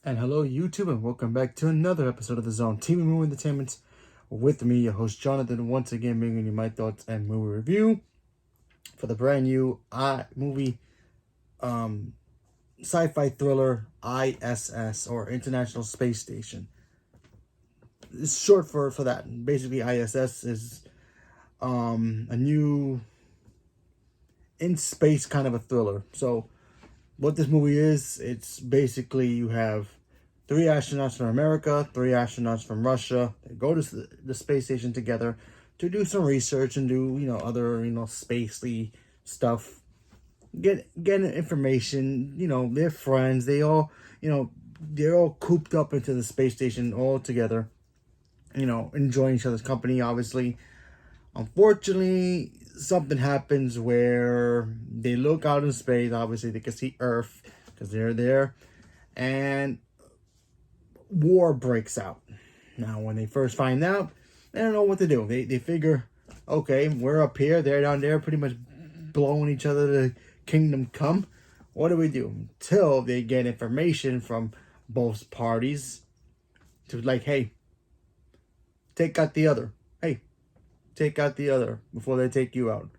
And hello, YouTube, and welcome back to another episode of the Zone TV Movie Entertainment with me, your host Jonathan, once again bringing you my thoughts and movie review for the brand new movie sci-fi thriller ISS, or International Space Station. It's short for that. Basically, ISS is a new in space kind of a thriller. So what this movie is, it's basically you have 3 astronauts from America, 3 astronauts from Russia. They go to the space station together to do some research and do, other, spacey stuff. Get information, they're friends. They all, they're all cooped up into the space station all together, enjoying each other's company, obviously. Unfortunately, something happens where they look out in space. Obviously, they can see Earth because they're there. And war breaks out. Now, when they first find out, they don't know what to do. They figure, okay, we're up here, they're down there, pretty much blowing each other to kingdom come. What do we do? Until they get information from both parties to like, hey, take out the other. Hey, take out the other before they take you out.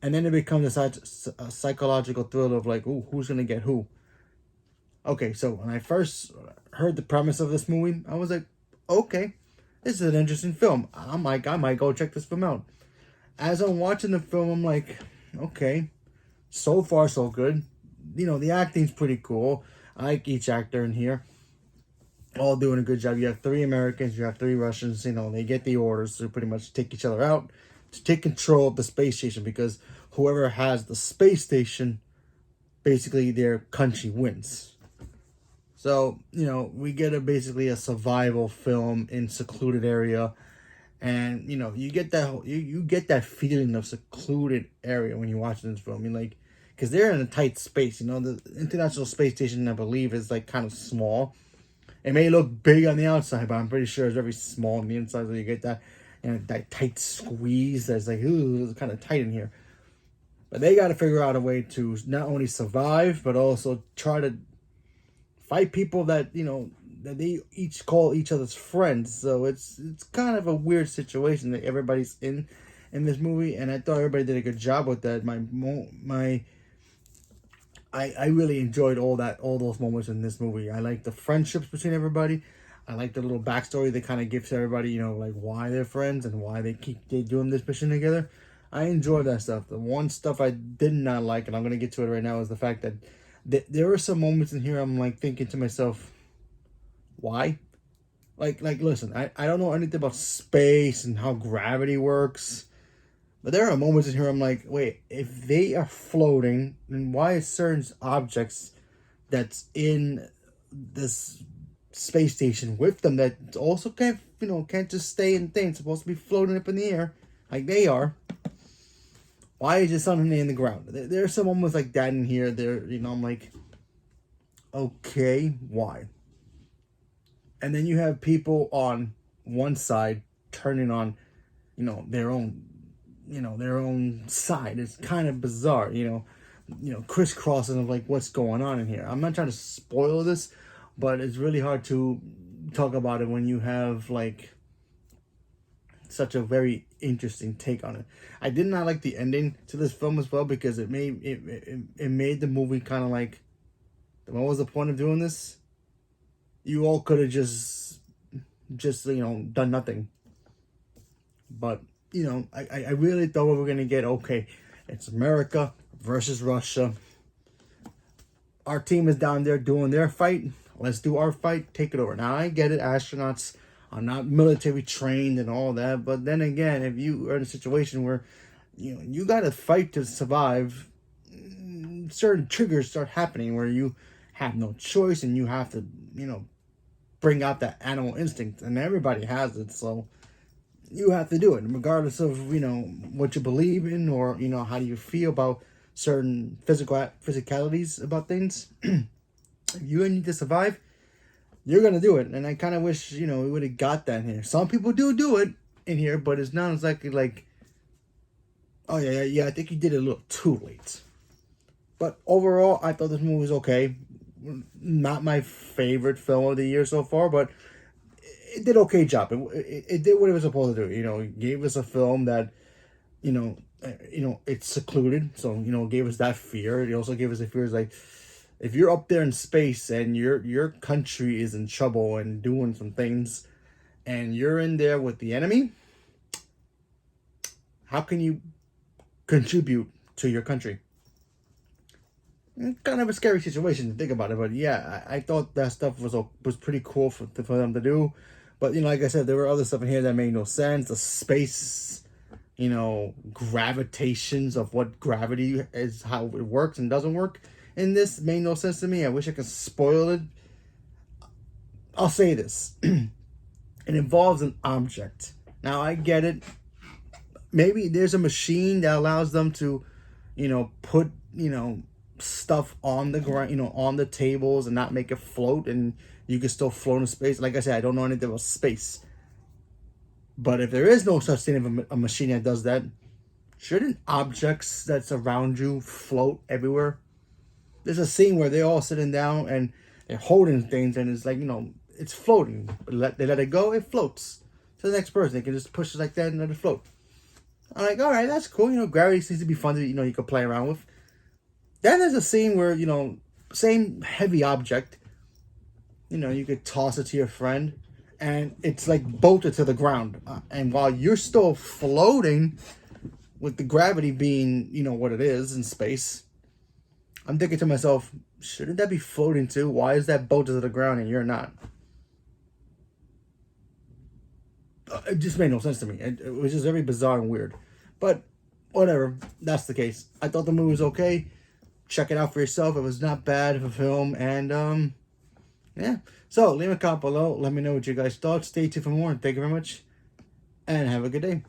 And then it becomes a psychological thrill of like, ooh, who's going to get who? Okay, so when I first heard the premise of this movie, I was like, okay, this is an interesting film. I might go check this film out. As I'm watching the film, I'm like, okay, so far so good. The acting's pretty cool. I like each actor in here. All doing a good job. You have 3 Americans, you have 3 Russians. They get the orders to pretty much take each other out, to take control of the space station, because whoever has the space station, basically their country wins. So, we get basically a survival film in secluded area. And, you get that you get that feeling of secluded area when you watch this film. Because they're in a tight space. The International Space Station, I believe, is like kind of small. It may look big on the outside, but I'm pretty sure it's very small on the inside. So you get that, that tight squeeze that's like, ooh, it's kind of tight in here. But they got to figure out a way to not only survive, but also try to fight people that that they each call each other's friends. So it's kind of a weird situation that everybody's in this movie, and I thought everybody did a good job with that. I really enjoyed all those moments in this movie. I like the friendships between everybody. I like the little backstory they kind of give to everybody, like why they're friends and why they doing this mission together. I enjoy that stuff. The one stuff I did not like, and I'm gonna get to it right now, is the fact that there were some moments in here I'm like thinking to myself, why? Like listen, I don't know anything about space and how gravity works, but there are moments in here I'm like, wait, if they are floating, then why is certain objects that's in this space station with them that also can't just stay in things, supposed to be floating up in the air like they are? Why is it suddenly in the ground? There are some moments like that in here. I'm like, okay, why? And then you have people on one side turning on, their own side. It's kind of bizarre, crisscrossing of like what's going on in here. I'm not trying to spoil this, but it's really hard to talk about it when you have like such a very interesting take on it. I did not like the ending to this film as well, because it made the movie kind of like, what was the point of doing this? You all could have just done nothing. But I really thought we were gonna get, okay, it's America versus Russia. Our team is down there doing their fight. Let's do our fight. Take it over. Now I get it. Astronauts are not military trained and all that, but then again, if you are in a situation where you got to fight to survive, certain triggers start happening where you have no choice and you have to bring out that animal instinct, and everybody has it, so you have to do it regardless of what you believe in, or how do you feel about certain physicalities about things. If you need to survive, you're gonna do it. And I kind of wish we would have got that in here. Some people do it in here, but it's not exactly like, oh yeah, I think you did it a little too late. But overall, I thought this movie was okay. not my favorite film of the year so far, but it did okay job. It did what it was supposed to do. You know, it gave us a film that, it's secluded, so gave us that fear. It also gave us the fears like, if you're up there in space and your country is in trouble and doing some things, and you're in there with the enemy, how can you contribute to your country? Kind of a scary situation to think about it, but yeah, I thought that stuff was pretty cool for them to do. But like I said, there were other stuff in here that made no sense. The space, gravitations of what gravity is, how it works and doesn't work in this made no sense to me. I wish I could spoil it. I'll say this. It involves an object. Now, I get it. Maybe there's a machine that allows them to, put, stuff on the ground, on the tables and not make it float, and you can still float in space. Like I said, I don't know anything about space. But if there is no such thing as a machine that does that, shouldn't objects that's around you float everywhere? There's a scene where they're all sitting down and they're holding things, and it's like, it's floating. They let it go, it floats to the next person. They can just push it like that and let it float. I'm like, all right, that's cool. Gravity seems to be fun to, you could play around with. Then there's a scene where, same heavy object, you could toss it to your friend, and it's like bolted to the ground. And while you're still floating, with the gravity being, what it is in space, I'm thinking to myself, shouldn't that be floating too? Why is that bolted to the ground and you're not? It just made no sense to me. It was just very bizarre and weird. But whatever, that's the case. I thought the movie was okay. Check it out for yourself. It was not bad of a film. And yeah. So leave a comment below. Let me know what you guys thought. Stay tuned for more. And thank you very much. And have a good day.